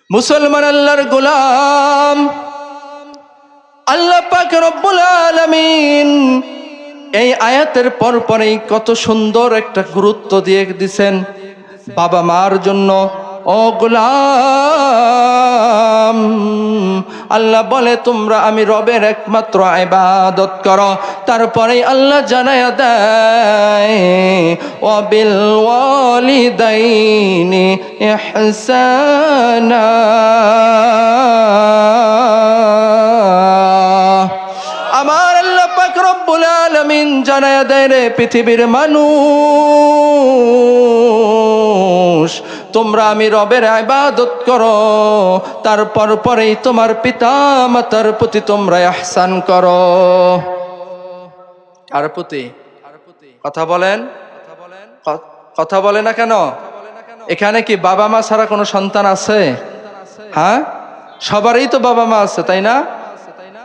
মুসলমান আল্লাহর গোলাম, আল্লাহ পাক রব্বুল আলামিন এই আয়াতের পরপরই কত সুন্দর একটা গুরুত্ব দিয়ে দিছেন বাবা মার জন্য। ও গোলাম, আল্লাহ বলে তোমরা আমি রবের একমাত্র ইবাদত করো। তারপরেই আল্লাহ জানায়া দেয় ওয়াবিল ওয়ালিদাইনি ইহসানা। আমার আল্লাহ পাক রব্বুল আলামিন জানায়া দেয় রে পৃথিবীর মানুষ, তোমরা আমি রবের ইবাদত করো, তারপর পরেই তোমার পিতা মাতার প্রতি তোমরা ইহসান করো। কার প্রতি? কথা বলেন, কথা বলে না কেন? এখানে কি বাবা মা ছাড়া কোনো সন্তান আছে? হ্যাঁ, সবারই তো বাবা মা আছে, তাই না?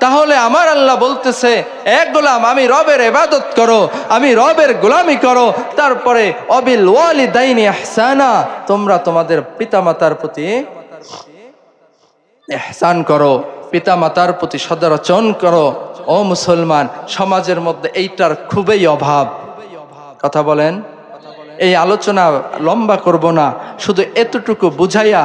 তাহলে আমার আল্লাহ বলতেছে এক গোলাম আমি রবের ইবাদত করো, আমি রবের গোলামি করো, তারপরে অবিল ওয়ালিদাইনি ইহসানা, তোমরা তোমাদের পিতামাতার প্রতি ইহসান করো, পিতামাতার প্রতি সদাচরণ করো। ও মুসলমান, সমাজের মধ্যে এইটার খুবই অভাব। কথা বলেন। এই আলোচনা লম্বা করব না, শুধু এতটুকু বুঝাইয়া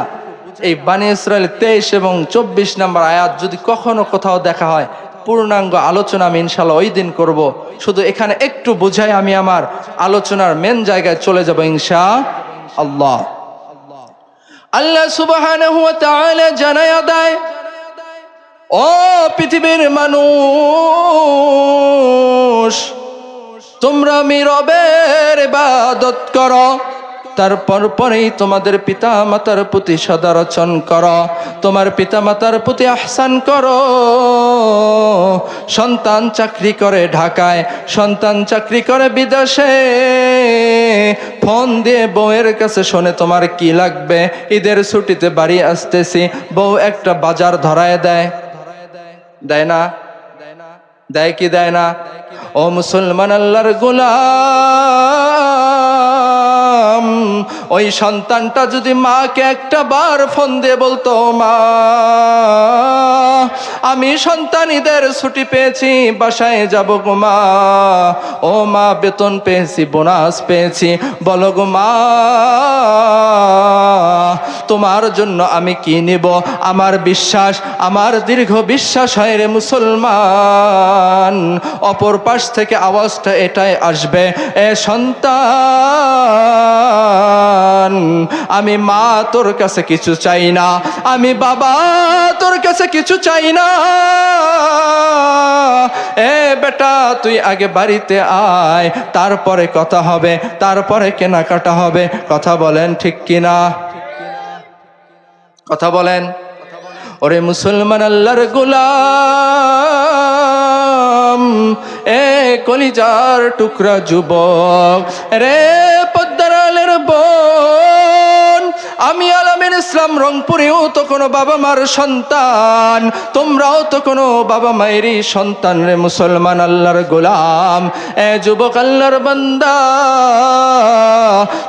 এই বানী ইসরাইল 23 এবং 24 নম্বর আয়াত যদি কখনো কোথাও দেখা হয়, পূর্ণাঙ্গ আলোচনা আমি ইনশাল্লাহ ওই দিন করব। শুধু এখানে একটু বুঝাই আমি আমার আলোচনার মেন জায়গায় চলে যাব ইনশাআল্লাহ। আল্লাহ সুবহানাহু ওয়া তাআলা জানায়া দেয় ও পৃথিবীর মানুষ, তোমরা আমি রবের ইবাদত করো, তারপর পরেই তোমাদের পিতা মাতার প্রতি সদাচরণ করো, তোমার পিতা মাতার প্রতি ইহসান করো। সন্তান চাকরি করে ঢাকায়, সন্তান চাকরি করে বিদেশে, ফোন দিয়ে বউয়ের কাছে শোনে তোমার কি লাগবে, ঈদের ছুটিতে বাড়ি আসতেছি, বউ একটা বাজার ধরায় দেয়, দেয় না? দেয় কি দেয় না? ও মুসলমান আল্লাহর গোলাম, ওই সন্তানটা যদি মাকে একটা বার ফোন দিয়ে বলতো মা আমি সন্তান ঈদের ছুটি পেয়েছি, বাসায় যাব গো মা, ও মা বেতন পেয়েছি, বোনাস পেয়েছি, বলো গো মা তোমার জন্য আমি কি নিব, আমার বিশ্বাস, আমার দীর্ঘ বিশ্বাস হয় রে মুসলমান, অপর পাশ থেকে আওয়াজটা এটাই আসবে, এ সন্তান আমি মা তোর কাছে কিছু চাই না, আমি বাবা তোর কাছে কিছু চাই না, এ বেটা তুই আগে বাড়িতে আয়, তারপরে কথা হবে, তারপরে কেনাকাটা হবে। কথা বলেন ঠিক কিনা? কথা বলেন। ওরে মুসলমান আল্লাহর গোলাম, এ কলিজার টুকরা যুবক, রে পদ্মার আলের বোন, আমি আলামিন ইসলাম রংপুরেও তো কোনো বাবা মার সন্তান, তোমরাও তো কোনো বাবা মায়েরই সন্তান রে মুসলমান আল্লাহর গোলাম। এ যুবক আল্লাহর বান্দা,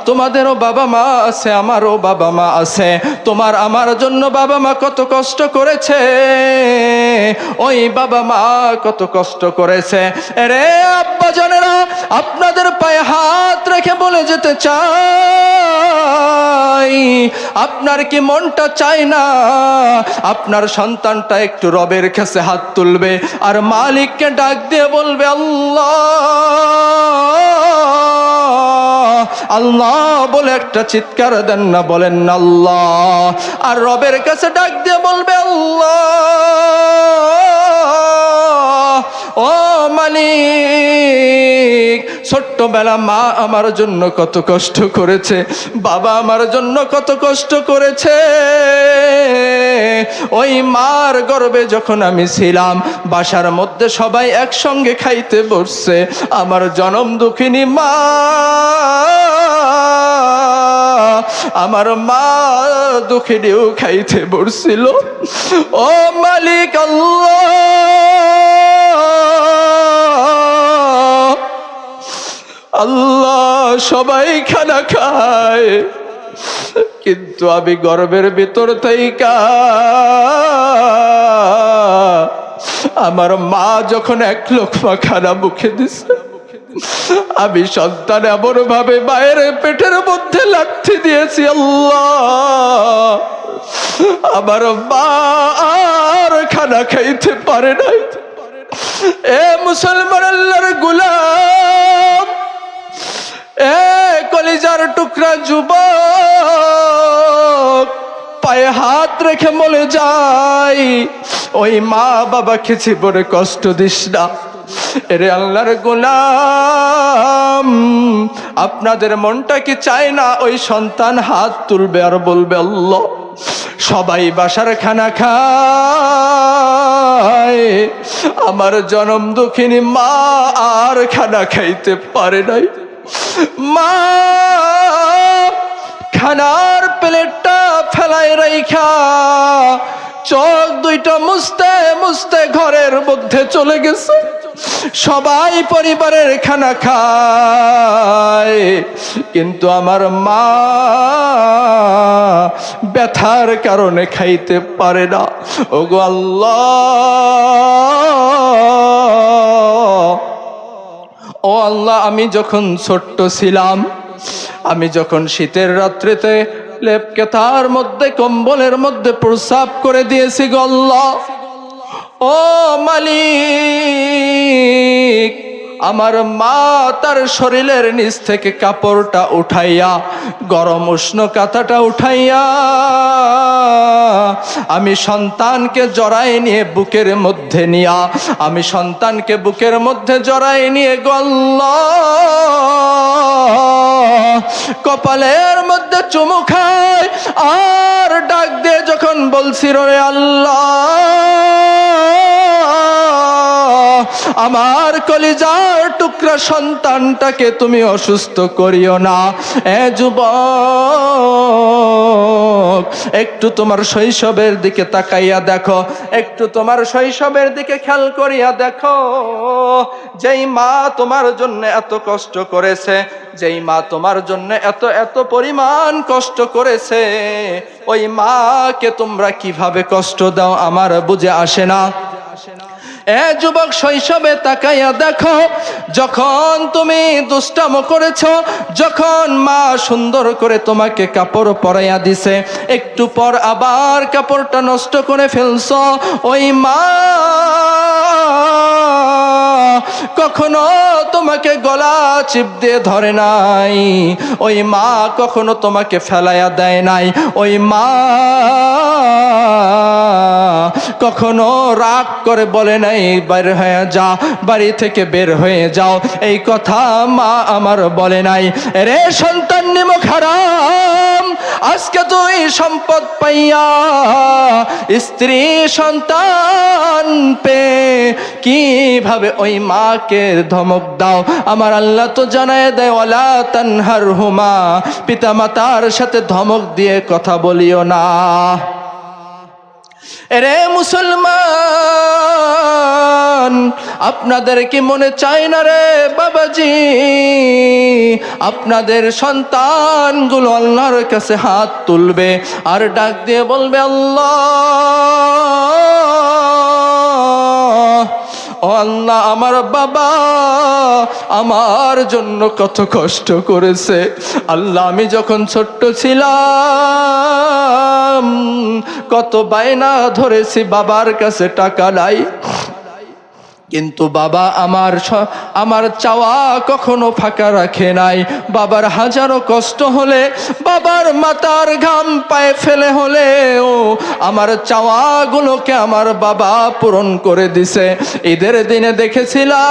তোমাদেরও বাবা মা আছে, আমারও বাবা মা আছে, তোমার আমার জন্য বাবা মা কত কষ্ট করেছে, ওই বাবা মা কত কষ্ট করেছে। রে আব্বা জানেরা, আপনাদের পায়ে হাত রেখে বলে যেতে চাই, আপনার কি মনটা চায় না আপনার সন্তানটা একটু রবের কাছে হাত তুলবে আর মালিককে ডাক দিয়ে বলবে আল্লাহ আল্লাহ বলে একটা চিৎকার দেন না, বলেন না আল্লাহ, আর রবের কাছে ডাক দিয়ে বলবে আল্লাহ ও মালিক, ছোট্টবেলা মা আমার জন্য কত কষ্ট করেছে, বাবা আমার জন্য কত কষ্ট করেছে, ওই মার গর্ভে যখন আমি ছিলাম, বাসার মধ্যে সবাই একসঙ্গে খাইতে বসছে, আমার জনম দুঃখিনী মা, আমার মা দুঃখিনীও খাইতে বসছিল। ও মালিক আল্লাহ, আল্লাহ সবাই খানা খায়, কিন্তু আমি গর্বের ভিতর থেকে আমার মা যখন এক লোকমা খানা মুখে দিছে, আমি সন্তান এমন ভাবে মায়ের পেটের মধ্যে লাথি দিয়েছি, আল্লাহ আমার মা আর খানা খাইতে পারে নাই। এ মুসলমান আল্লাহর গোলাম, এ কলিজার টুকরা যুবক, পায়ে হাত রেখে বলে যাই, ওই মা বাবাকে জীবনে কষ্ট দিস না। এরে আল্লাহর গোলাম, আপনাদের মনটা কি চায় না ওই সন্তান হাত তুলবে আর বলবে আল্লাহ? সবাই বাসার খানা খায়, আমার জনম দুঃখিনী মা আর খানা খাইতে পারে নাই। মা খানার প্লেটটা ফেলায় রাইখা চোখ দুইটা মুছতে মুছতে ঘরের মধ্যে চলে গেছে। সবাই পরিবারের খানা খায়, কিন্তু আমার মা ব্যথার কারণে খাইতে পারে না। ওগো আল্লাহ, ও আল্লাহ, আমি যখন ছোট্ট ছিলাম, আমি যখন শীতের রাত্রিতে লেপকে তার মধ্যে কম্বলের মধ্যে প্রস্রাব করে দিয়েছি গো আল্লাহ, ও মালিক, আমার মা তার শরীরের নিচ থেকে কাপড়টা উঠাইয়া, গরম উষ্ণ কাঁথাটা উঠাইয়া আমি সন্তানকে জড়াই নিয়ে বুকের মধ্যে নিয়া, আমি সন্তানকে বুকের মধ্যে জড়াই নিয়ে গো আল্লাহ কপালের মধ্যে চুমু খায় আর ডাক দিয়ে যখন বলছি রে আল্লাহ, আমার কলিজার টুকরা সন্তানটাকে তুমি অসুস্থ করিও না। এ যুবক, একটু তোমার শৈশবের দিকে তাকাইয়া দেখো, একটু তোমার শৈশবের দিকে খেয়াল করিয়া দেখো। যেই মা তোমার জন্য এত কষ্ট করেছে, যেই মা তোমার জন্য এত এত পরিমাণ কষ্ট করেছে, ওই মাকে তোমরা কিভাবে কষ্ট দাও আমার বুঝে আসে না। এ যুবক, শৈশবে তাকাইয়া দেখো, যখন তুমি দুষ্টামো করেছো, যখন মা সুন্দর করে তোমাকে কাপড় পরাইয়া দিছে, একটু পর আবার কাপড়টা নষ্ট করে ফেলছো, ওই মা কখনো তোমাকে গলা চিপ দিয়ে ধরে নাই, ওই মা কখনো তোমাকে ফেলাইয়া দেয় নাই, ওই মা কখনো রাগ করে বলে নাই বের হয়ে যা, বাড়ি থেকে বের হয়ে যাও, এই কথা মা আমার বলে নাই। রে সন্তান নিমক হারাম, আজকে তুই সম্পদ পাইয়া, স্ত্রী সন্তান পে কিভাবে ওই মাকে ধমক দাও। আমার আল্লাহ তো জানায় দেয়, ওয়ালা তানহারহুমা, পিতা মাতার সাথে ধমক দিয়ে কথা বলিও না। এরে মুসলমান, আপনাদের কি মনে চায় না রে বাবাজি, আপনাদের সন্তানগুলো আল্লাহর কাছে হাত তুলবে আর ডাক দিয়ে বলবে আল্লাহ, ও আল্লাহ, আমার বাবা আমার জন্য কত কষ্ট করেছে। আল্লাহ, আমি যখন ছোট্ট ছিলাম কত বায়না ধরেছি, বাবার কাছে টাকা নাই, কিন্তু বাবা আমার চাওয়া কখনো ফাঁকা রাখে নাই। বাবার হাজারো কষ্ট হলে, বাবার মাথার ঘাম পায়ে ফেলে হলেও আমার চাওয়াগুলোকে আমার বাবা পূরণ করে দিছে। ঈদের দিনে দেখেছিলাম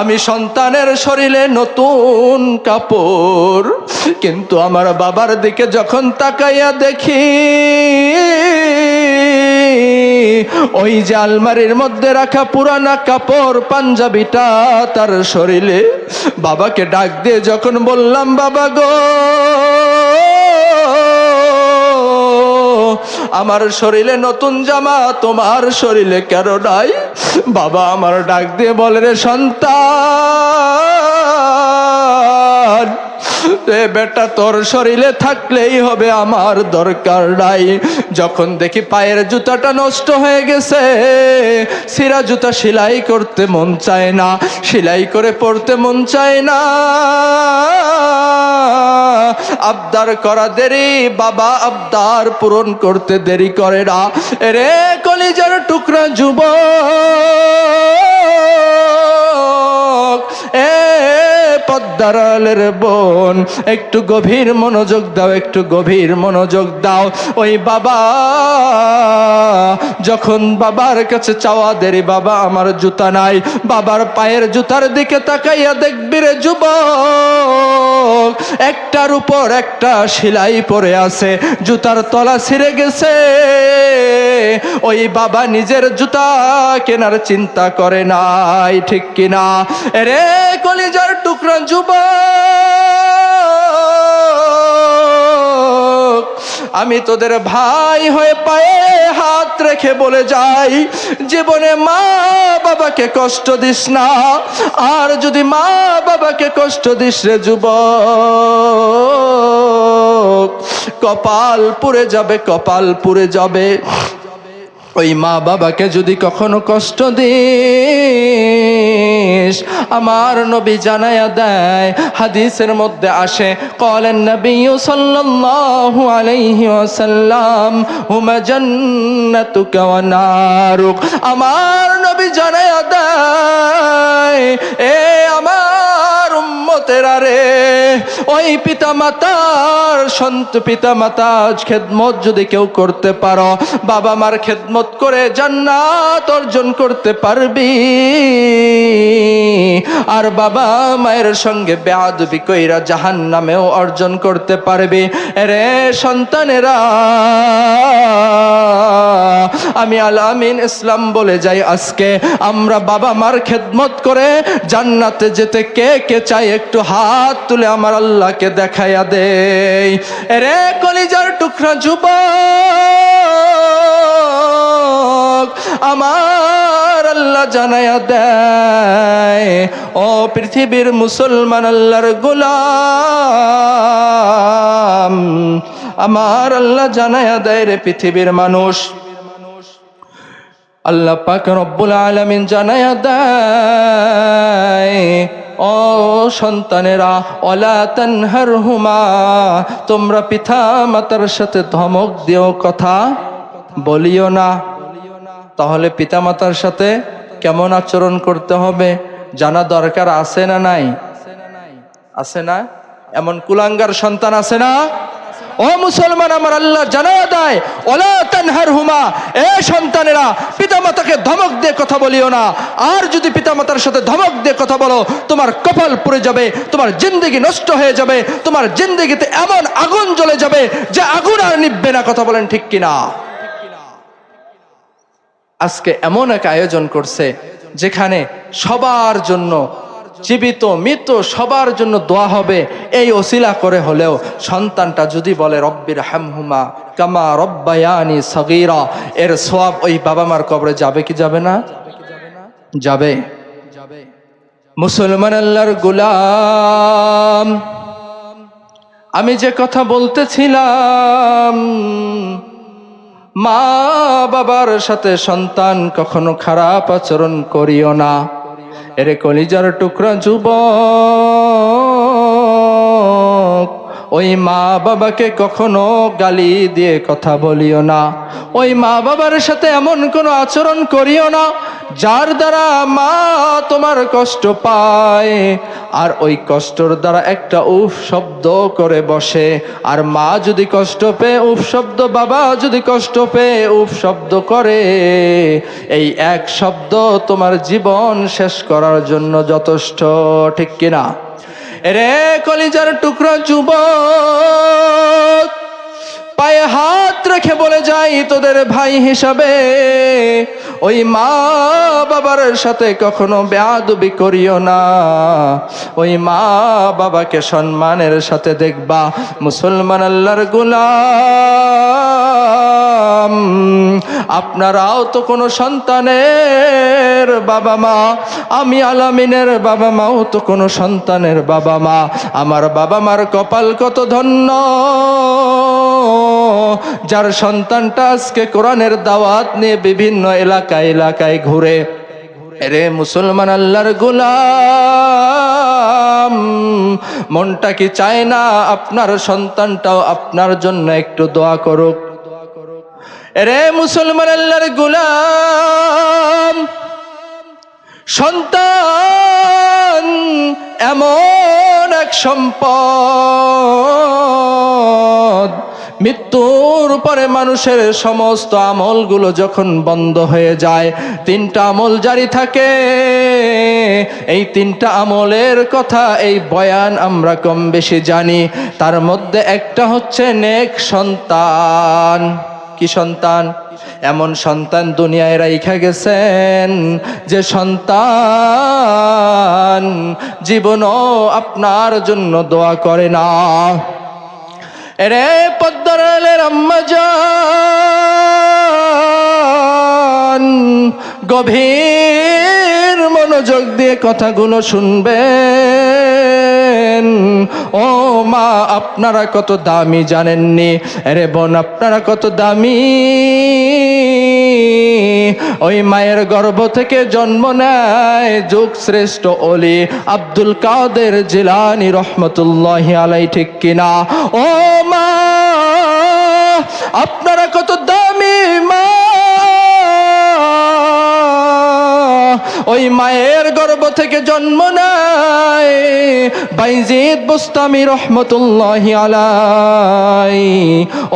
আমি সন্তানের শরীরে নতুন কাপড়, কিন্তু আমার বাবার দিকে যখন তাকাইয়া দেখি, ওই যে আলমারির মধ্যে রাখা পুরানা কাপড় পাঞ্জাবিটা তার শরীরে। বাবাকে ডাক দিয়ে যখন বললাম, বাবা গো, আমার শরীরে নতুন জামা, তোমার শরীরে কেন নাই? বাবা আমার ডাক দিয়ে বলে, রে সন্তান, বেটা তোর শরীরে থাকলেই হবে, আমার দরকার নাই। যখন দেখি পায়ের জুতাটা নষ্ট হয়ে গেছে, ছিঁড়া জুতা সেলাই করতে মন চায় না, সেলাই করে পড়তে মন চায় না, আবদার করা দেরি, বাবা আবদার পূরণ করতে দেরি করে না। রে কলিজার টুকরা যুবক, পদ্মার আলের বোন, একটু গভীর মনোযোগ দাও, একটু গভীর মনোযোগ দাও। ওই বাবা যখন বাবার কাছে চাওয়া দেরি, বাবা আমার জুতা নাই, বাবার পায়ের জুতার দিকে তাকাইয়া দেখবি রে যুবক, একটার উপর একটা সেলাই পড়ে আছে, জুতার তলা ছিঁড়ে গেছে। ওই বাবা নিজের জুতা কেনার চিন্তা করে নাই, ঠিক কিনা? রে কলিজার টুকরা যুবক, আমি তোদের ভাই হয়ে পায়ে হাত রেখে বলে যাই, জীবনে মা বাবাকে কষ্ট দিস না। আর যদি মা বাবাকে কষ্ট দিস রে যুবক, কপাল পুড়ে যাবে, কপাল পুড়ে যাবে। ওই মা বাবাকে যদি কখনো কষ্ট দিস, আমার নবী জানায়া দেয়, হাদিসের মধ্যে আসে, ক্বালান নবী সাল্লাল্লাহু আলাইহি ওয়াসাল্লাম হুমা জান্নাতুকা ওয়া নারুক। আমার নবী জানায়া দেয়, এ আমার উম্মতেরা রে, ওই পিতা মাতার পিতা মাতার খেদমত যদি কেউ করতে পারো, বাবা মার খেদমত করে জান্নাত অর্জন করতে পারবি। আর বাবা মায়ের সঙ্গে বেয়াদবি কইরা জাহান্নামেও অর্জন করতে পারবি। রে সন্তানেরা, আমি আল আমিন ইসলাম বলে যাই, আজকে আমরা বাবা মার খেদমত করে জান্নাতে যেতে কে কে চাই, একটু হাত তুলে আমার আল্লাহকে দেখাইয়া দেই। রে কলিজার টুকরা যুবক, আমার আল্লাহ জানাইয়া দেয়, ও পৃথিবীর মুসলমান আল্লাহর গোলাম, আমার আল্লাহ জানাইয়া দেয় রে পৃথিবীর মানুষ, আল্লাহ পাক রব্বুল আলামিন জানাইয়া দেয়, ও সন্তানেরা, ওয়ালা তানহারহুমা, তোমরা পিতা মাতার সাথে ধমক দিও, কথা বলিও না। তাহলে পিতা মাতার সাথে কেমন আচরণ করতে হবে জানা দরকার আছে না নাই? আছে না? এমন কুলাঙ্গার সন্তান আছে না? ও মুসলমান, আমার আল্লাহ জানায়া দেয়, ওয়ালা তানহারহুমা, এ সন্তানেরা, পিতামাতাকে ধমক দিয়ে কথা বলিও না। আর যদি পিতামাতার সাথে ধমক দিয়ে কথা বলো, তোমার কপাল পুড়ে যাবে, তোমার জিন্দেগি নষ্ট হয়ে যাবে, তোমার জিন্দেগিতে এমন আগুন জ্বলে যাবে যে আগুন আর নিভবে না। কথা বলেন ঠিক কিনা? আজকে এমন এক আয়োজন করছে যেখানে সবার জন্য, জীবিত মৃত সবার জন্য দোয়া হবে। এই ওসিলা করে হলেও সন্তানটা যদি বলে রব্বির হামহুমা কামা রব্বায়ানি সগীরা, এর সওয়াব ওই বাবা মার কবরে যাবে কি যাবে না? যাবে। মুসলমান আল্লাহর গোলাম, আমি যে কথা বলতেছিলাম, মা বাবার সাথে সন্তান কখনো খারাপ আচরণ করিও না। এরে কলিজার টুকরা যুবক, ওই মা বাবাকে কখনো গালি দিয়ে কথা বলিও না। ওই মা বাবার সাথে এমন কোনো আচরণ করিও না যার দ্বারা মা তোমার কষ্ট পায়, আর ওই কষ্টর দ্বারা একটা উফ শব্দ করে বসে। আর মা যদি কষ্ট পেয়ে উফ শব্দ, বাবা যদি কষ্ট পেয়ে উফ শব্দ করে, এই এক শব্দ তোমার জীবন শেষ করার জন্য যথেষ্ট, ঠিক কিনা? রে কলিজার টুকরা যুবক, পায়ে হাত রেখে বলে যাই, তোদের ভাই হিসাবে ওই মা বাবার সাথে কখনো বেয়াদবি করিও না। ওই মা বাবাকে সম্মানের সাথে দেখবা। মুসলমান আল্লাহর গোলাম, আপনারাও তো কোনো সন্তানের বাবা মা, আমি আলামিনের বাবা মাও তো কোনো সন্তানের বাবা মা। আমার বাবা মার কপাল কত ধন্য, যার সন্তানটা আজকে কোরআনের দাওয়াত নিয়ে বিভিন্ন এলাকায় এলাকায় ঘুরে। রে মুসলমান আল্লাহর গোলাম, মনটা কি চায় না আপনার সন্তানটাও আপনার জন্য একটু দোয়া করুক? রে মুসলমান আল্লাহর গোলাম, সন্তান এমন এক সম্পদ, মৃত্যুর পরে মানুষের সমস্ত আমলগুলো যখন বন্ধ হয়ে যায়, তিনটা আমল জারি থাকে। এই তিনটা আমলের কথা এই বয়ান আমরা কম বেশি জানি। তার মধ্যে একটা হচ্ছে নেক সন্তান। কি সন্তান? এমন সন্তান দুনিয়ায় রাইখা গেছেন যে সন্তান জীবনও আপনার জন্য দোয়া করে না। রে পদ্মার আলের আম্মা জান, গভীর মনোযোগ দিয়ে কথাগুলো শুনবেন। ও মা, আপনারা কত দামি জানেননি? রে বোন, আপনারা কত দামি। ওই মায়ের গর্ভ থেকে জন্ম নেয় যুগ শ্রেষ্ঠ ওলি আব্দুল কাদের জিলানী রহমতুল্লাহি আলাইহি, ঠিক কিনা? ও মা, আপনারা কত দামি মা। ওই মায়ের গর্ভ থেকে জন্ম নেয় বাইজিদ বুস্তামি রহমতুল্লাহি আলাইহি।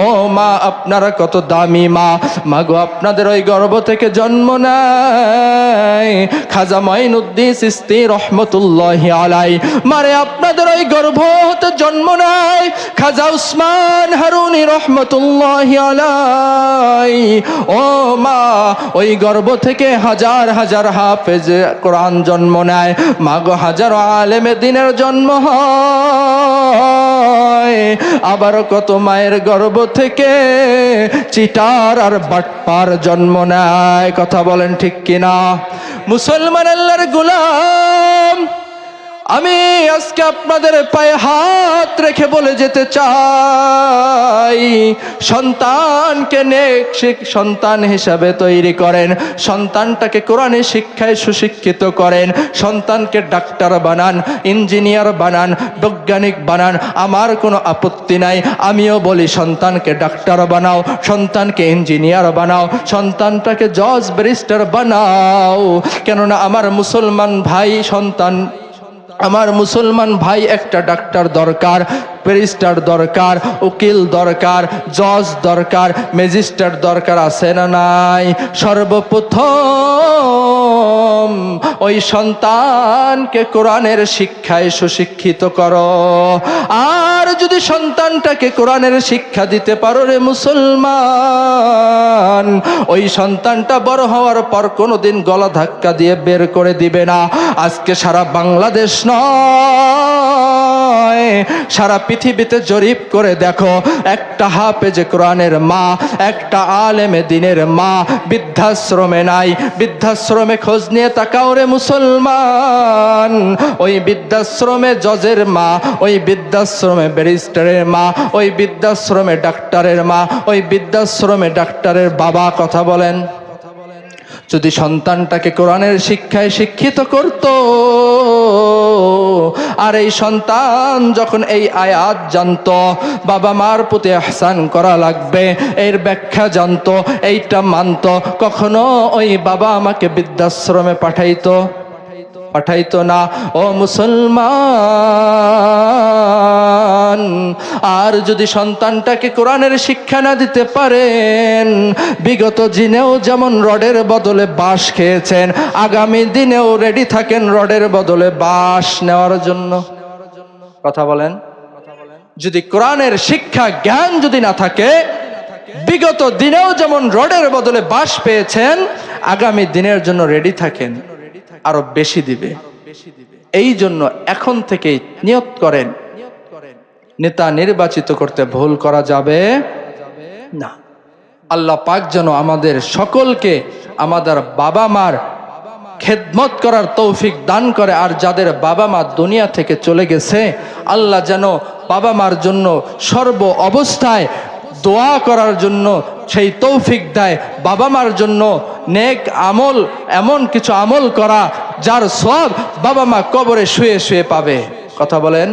ও মা, আপনারা কত দামি মা। মাগো, আপনাদের ওই গর্ভ থেকে জন্ম নেয় খাজা মাইনুদ্দিন চিশতি রহমতুল্লাহি আলাইহি। মারে, আপনাদের ওই গর্ভ হতে জন্ম নেয় খাজা উসমান হারুনি রহমতুল্লাহি আলাইহি। ও মা, ওই গর্ভ থেকে হাজার হাজার হাফেজ কোরআন জন্ম নেয়। মাগো, হাজারো আলেমে দিনের জন্ম হয়। আবারও কত মায়ের গর্ভ থেকে চিটার আর বাটপার জন্ম নেয়। কথা বলেন ঠিক কিনা? মুসলমান আল্লাহর গোলাম, আমি আজকে আপনাদের পায়ে হাত রেখে বলে যেতে চাই, সন্তানকে নেক সন্তান হিসাবে তৈরি করেন। সন্তানটাকে কোরআনের শিক্ষায় সুশিক্ষিত করেন। সন্তানকে ডাক্তার বানান, ইঞ্জিনিয়ার বানান, বৈজ্ঞানিক বানান, আমার কোনো আপত্তি নাই। আমিও বলি সন্তানকে ডাক্তার বানাও, সন্তানকে ইঞ্জিনিয়ার বানাও, সন্তানটাকে জজ ব্যারিস্টার বানাও। কেননা আমার মুসলমান ভাই আমার মুসলমান ভাই একটা ডাক্তার দরকার, ব্যারিস্টার দরকার, উকিল দরকার, জজ দরকার, ম্যাজিস্ট্রেট দরকার, আছে না নাই? সর্বপ্রথম ওই সন্তানকে কোরআনের শিক্ষায় সুশিক্ষিত করো। আর যদি সন্তানটাকে কোরআনের শিক্ষা দিতে পারো রে মুসলমান, ওই সন্তানটা বড় হওয়ার পর কোনোদিন গলা ধাক্কা দিয়ে বের করে দিবে না। আজকে সারা বাংলাদেশ নয়, সারা পৃথিবীতে জরিপ করে দেখো, একটা হাফেজে কোরআনের মা, একটা আলেমে দিনের মা বৃদ্ধাশ্রমে নাই। বৃদ্ধাশ্রমে খোঁজ নিয়ে তাকাও রে মুসলমান, ওই বৃদ্ধাশ্রমে জজের মা, ওই বৃদ্ধাশ্রমে ব্যারিস্টারের মা, ওই বৃদ্ধাশ্রমে ডাক্তারের মা, ওই বৃদ্ধাশ্রমে ডাক্তারের বাবা। কথা বলেন। যদি সন্তানটাকে কোরআনের শিক্ষায় শিক্ষিত করত, আর এই সন্তান যখন এই আয়াত জানতো, বাবা মার প্রতি ইহসান করা লাগবে, এর ব্যাখ্যা জানতো, এইটা মানতো, কখনো ওই বাবা আমাকে বৃদ্ধাশ্রমে পাঠাইতো না। ও মুসলমান, আর যদি সন্তানটাকে কোরআনের শিক্ষা না দিতে পারেন, বিগত দিনেও যেমন রডের বদলে বাঁশ খেয়েছেন, আগামী দিনেও রেডি থাকেন রডের বদলে বাঁশ নেওয়ার জন্য। কথা বলেন। যদি কোরআনের শিক্ষা জ্ঞান যদি না থাকে, বিগত দিনেও যেমন রডের বদলে বাঁশ পেয়েছেন, আগামী দিনের জন্য রেডি থাকেন, আরো বেশি দিবে। এই জন্য এখন থেকেই নিয়ত করেন, নেতা নির্বাচিত করতে ভুল করা যাবে না। আল্লাহ পাক যেন আমাদের সকলকে আমাদের বাবা মার খেদমত করার তৌফিক দান করে। আর যাদের বাবা মা দুনিয়া থেকে চলে গেছে, আল্লাহ যেন বাবা মার জন্য সর্ব অবস্থায় দোয়া করার জন্য সেই তৌফিক দেয়। বাবা মার জন্য নেক আমল, এমন কিছু আমল করা যার সওয়াব বাবা মা কবরে শুয়ে শুয়ে পাবে। কথা বলেন।